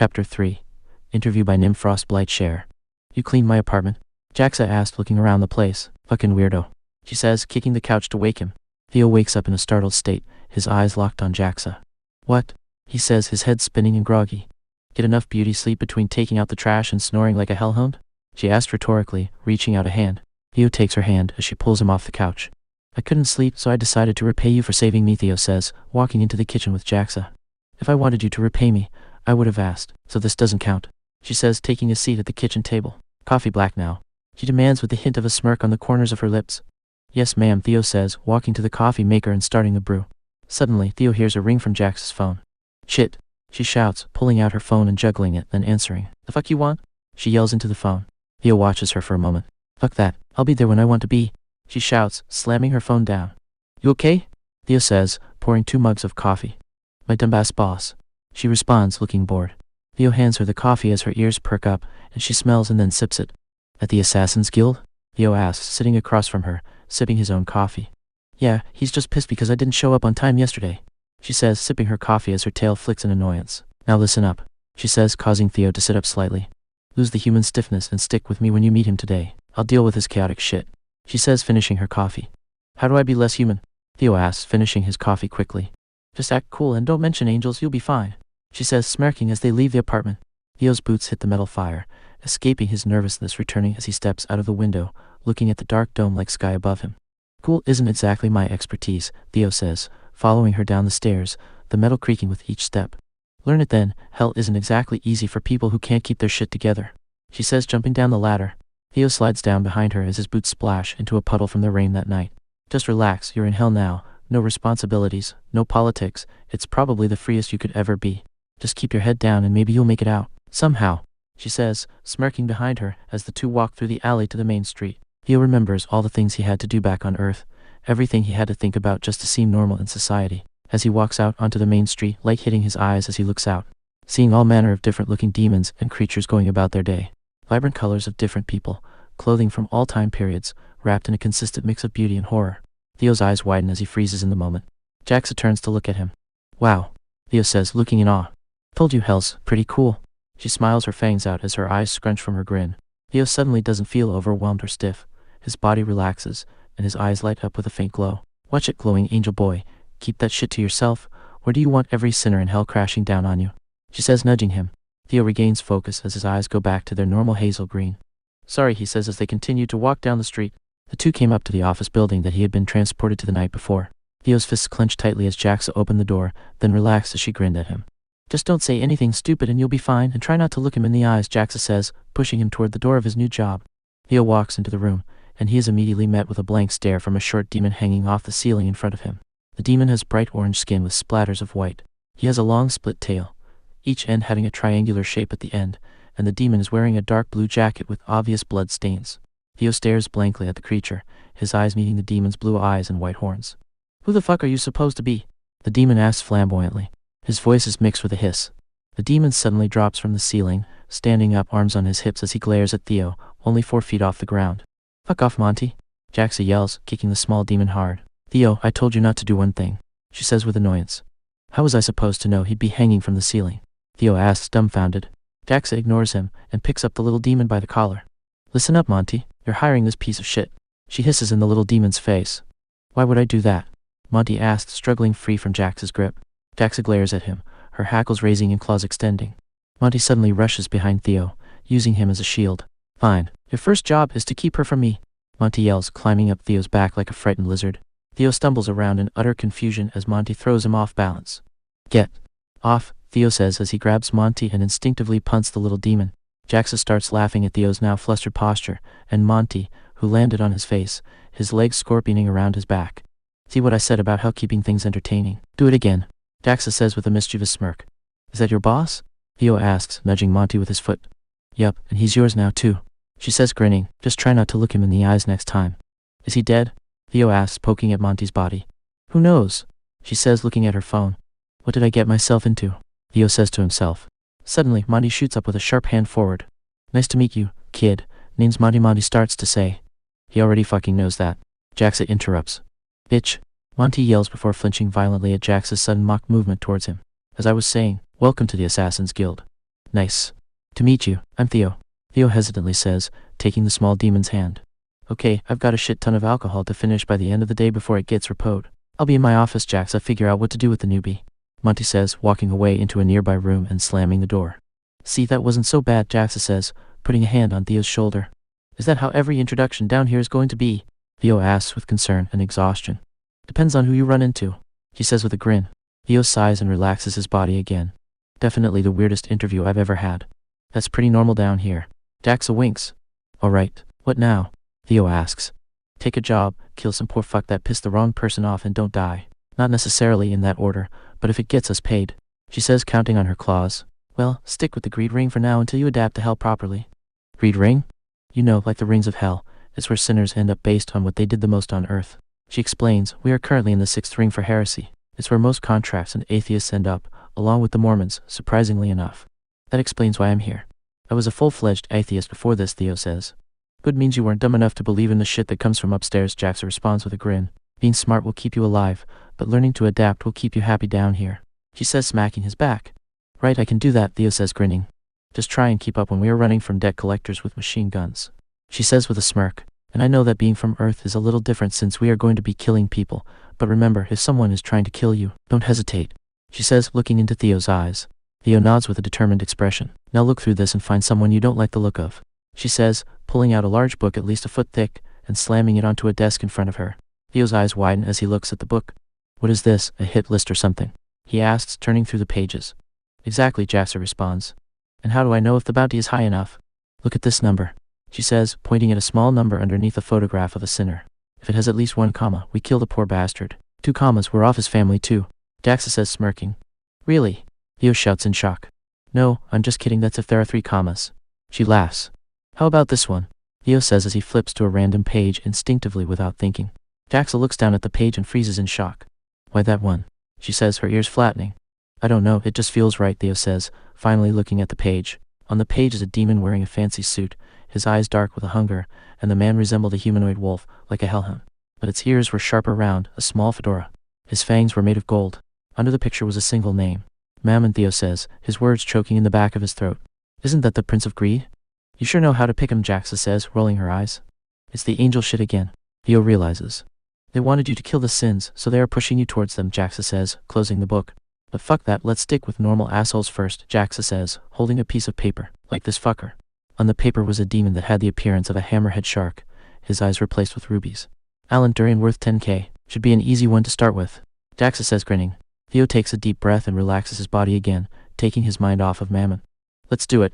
Chapter 3. Interview by Nim Frostblight Share. You cleaned my apartment? Jaxa asked, looking around the place. Fucking weirdo, she says, kicking the couch to wake him. Theo wakes up in a startled state, his eyes locked on Jaxa. What? He says, his head spinning and groggy. Get enough beauty sleep between taking out the trash and snoring like a hellhound? She asked rhetorically, reaching out a hand. Theo takes her hand as she pulls him off the couch. I couldn't sleep, so I decided to repay you for saving me, Theo says, walking into the kitchen with Jaxa. If I wanted you to repay me, I would have asked, so this doesn't count, she says, taking a seat at the kitchen table. Coffee black now, she demands with the hint of a smirk on the corners of her lips. Yes, ma'am, Theo says, walking to the coffee maker and starting the brew. Suddenly, Theo hears a ring from Jaxa's phone. Shit, she shouts, pulling out her phone and juggling it, then answering. The fuck you want? She yells into the phone. Theo watches her for a moment. Fuck that, I'll be there when I want to be, she shouts, slamming her phone down. You okay? Theo says, pouring 2 mugs of coffee. My dumbass boss, she responds, looking bored. Theo hands her the coffee as her ears perk up, and she smells and then sips it. At the Assassin's Guild? Theo asks, sitting across from her, sipping his own coffee. Yeah, he's just pissed because I didn't show up on time yesterday, she says, sipping her coffee as her tail flicks in annoyance. Now listen up, she says, causing Theo to sit up slightly. Lose the human stiffness and stick with me when you meet him today. I'll deal with his chaotic shit, she says, finishing her coffee. How do I be less human? Theo asks, finishing his coffee quickly. Just act cool and don't mention angels, you'll be fine, she says, smirking as they leave the apartment. Theo's boots hit the metal fire, escaping his nervousness returning as he steps out of the window, looking at the dark dome-like sky above him. Cool isn't exactly my expertise, Theo says, following her down the stairs, the metal creaking with each step. Learn it then, hell isn't exactly easy for people who can't keep their shit together, she says, jumping down the ladder. Theo slides down behind her as his boots splash into a puddle from the rain that night. Just relax, you're in hell now, no responsibilities, no politics, it's probably the freest you could ever be. Just keep your head down and maybe you'll make it out. Somehow, she says, smirking behind her as the two walk through the alley to the main street. Theo remembers all the things he had to do back on Earth, everything he had to think about just to seem normal in society. As he walks out onto the main street, light hitting his eyes as he looks out, seeing all manner of different-looking demons and creatures going about their day. Vibrant colors of different people, clothing from all time periods, wrapped in a consistent mix of beauty and horror. Theo's eyes widen as he freezes in the moment. Jaxa turns to look at him. Wow, Theo says, looking in awe. Told you hell's pretty cool. She smiles her fangs out as her eyes scrunch from her grin. Theo suddenly doesn't feel overwhelmed or stiff. His body relaxes, and his eyes light up with a faint glow. Watch it, glowing angel boy. Keep that shit to yourself, or do you want every sinner in hell crashing down on you? She says, nudging him. Theo regains focus as his eyes go back to their normal hazel green. Sorry, he says as they continue to walk down the street. The two came up to the office building that he had been transported to the night before. Theo's fists clenched tightly as Jaxa opened the door, then relaxed as she grinned at him. Just don't say anything stupid and you'll be fine, and try not to look him in the eyes, Jaxa says, pushing him toward the door of his new job. Theo walks into the room, and he is immediately met with a blank stare from a short demon hanging off the ceiling in front of him. The demon has bright orange skin with splatters of white. He has a long split tail, each end having a triangular shape at the end, and the demon is wearing a dark blue jacket with obvious blood stains. Theo stares blankly at the creature, his eyes meeting the demon's blue eyes and white horns. Who the fuck are you supposed to be? The demon asks flamboyantly. His voice is mixed with a hiss. The demon suddenly drops from the ceiling, standing up, arms on his hips as he glares at Theo, only 4 feet off the ground. Fuck off, Monty, Jaxa yells, kicking the small demon hard. Theo, I told you not to do one thing, she says with annoyance. How was I supposed to know he'd be hanging from the ceiling? Theo asks, dumbfounded. Jaxa ignores him and picks up the little demon by the collar. Listen up, Monty, you're hiring this piece of shit. She hisses in the little demon's face. Why would I do that? Monty asks, struggling free from Jaxa's grip. Jaxa glares at him, her hackles raising and claws extending. Monty suddenly rushes behind Theo, using him as a shield. Fine, your first job is to keep her from me, Monty yells, climbing up Theo's back like a frightened lizard. Theo stumbles around in utter confusion as Monty throws him off balance. Get off, Theo says as he grabs Monty and instinctively punts the little demon. Jaxa starts laughing at Theo's now flustered posture, and Monty, who landed on his face, his legs scorpioning around his back. See what I said about how keeping things entertaining? Do it again, Jaxa says with a mischievous smirk. Is that your boss? Theo asks, nudging Monty with his foot. Yup, and he's yours now too, she says, grinning. Just try not to look him in the eyes next time. Is he dead? Theo asks, poking at Monty's body. Who knows? She says, looking at her phone. What did I get myself into? Theo says to himself. Suddenly, Monty shoots up with a sharp hand forward. Nice to meet you, kid. Name's Monty. Monty starts to say. He already fucking knows that. Jaxa interrupts. Bitch, Monty yells before flinching violently at Jaxa's sudden mock movement towards him. As I was saying, welcome to the Assassin's Guild. Nice to meet you. I'm Theo. Theo hesitantly says, taking the small demon's hand. Okay, I've got a shit ton of alcohol to finish by the end of the day before it gets repoed. I'll be in my office, Jaxa, figure out what to do with the newbie. Monty says, walking away into a nearby room and slamming the door. See, that wasn't so bad, Jaxa says, putting a hand on Theo's shoulder. Is that how every introduction down here is going to be? Theo asks with concern and exhaustion. Depends on who you run into, he says with a grin. Theo sighs and relaxes his body again. Definitely the weirdest interview I've ever had. That's pretty normal down here. Jaxa winks. Alright, what now? Theo asks. Take a job, kill some poor fuck that pissed the wrong person off and don't die. Not necessarily in that order, but if it gets us paid. She says, counting on her claws. Well, stick with the greed ring for now until you adapt to hell properly. Greed ring? You know, like the rings of hell. It's where sinners end up based on what they did the most on earth. She explains, we are currently in the 6th ring for heresy. It's where most contracts and atheists end up, along with the Mormons, surprisingly enough. That explains why I'm here. I was a full-fledged atheist before this, Theo says. Good means you weren't dumb enough to believe in the shit that comes from upstairs, Jaxa responds with a grin. Being smart will keep you alive, but learning to adapt will keep you happy down here. She says, smacking his back. Right, I can do that, Theo says, grinning. Just try and keep up when we are running from debt collectors with machine guns. She says with a smirk. And I know that being from Earth is a little different since we are going to be killing people, but remember, if someone is trying to kill you, don't hesitate. She says, looking into Theo's eyes. Theo nods with a determined expression. Now look through this and find someone you don't like the look of. She says, pulling out a large book at least a foot thick, and slamming it onto a desk in front of her. Theo's eyes widen as he looks at the book. What is this, a hit list or something? He asks, turning through the pages. Exactly, Jaxa responds. And how do I know if the bounty is high enough? Look at this number, she says, pointing at a small number underneath a photograph of a sinner. If it has at least 1 comma, we kill the poor bastard. 2 commas, we're off his family too. Jaxa says, smirking. Really? Theo shouts in shock. No, I'm just kidding, that's if there are 3 commas. She laughs. How about this one? Theo says as he flips to a random page instinctively without thinking. Jaxa looks down at the page and freezes in shock. Why that one? She says, her ears flattening. I don't know, it just feels right, Theo says, finally looking at the page. On the page is a demon wearing a fancy suit, his eyes dark with a hunger, and the man resembled a humanoid wolf, like a hellhound. But its ears were sharper round, a small fedora. His fangs were made of gold. Under the picture was a single name. Mammon, Theo says, his words choking in the back of his throat. Isn't that the Prince of Greed? You sure know how to pick him, Jaxa says, rolling her eyes. It's the angel shit again. Theo realizes. They wanted you to kill the sins, so they are pushing you towards them, Jaxa says, closing the book. But fuck that, let's stick with normal assholes first, Jaxa says, holding a piece of paper, like this fucker. On the paper was a demon that had the appearance of a hammerhead shark, his eyes replaced with rubies. Alan Durian worth 10k, should be an easy one to start with, Jaxa says, grinning. Theo takes a deep breath and relaxes his body again, taking his mind off of Mammon. Let's do it,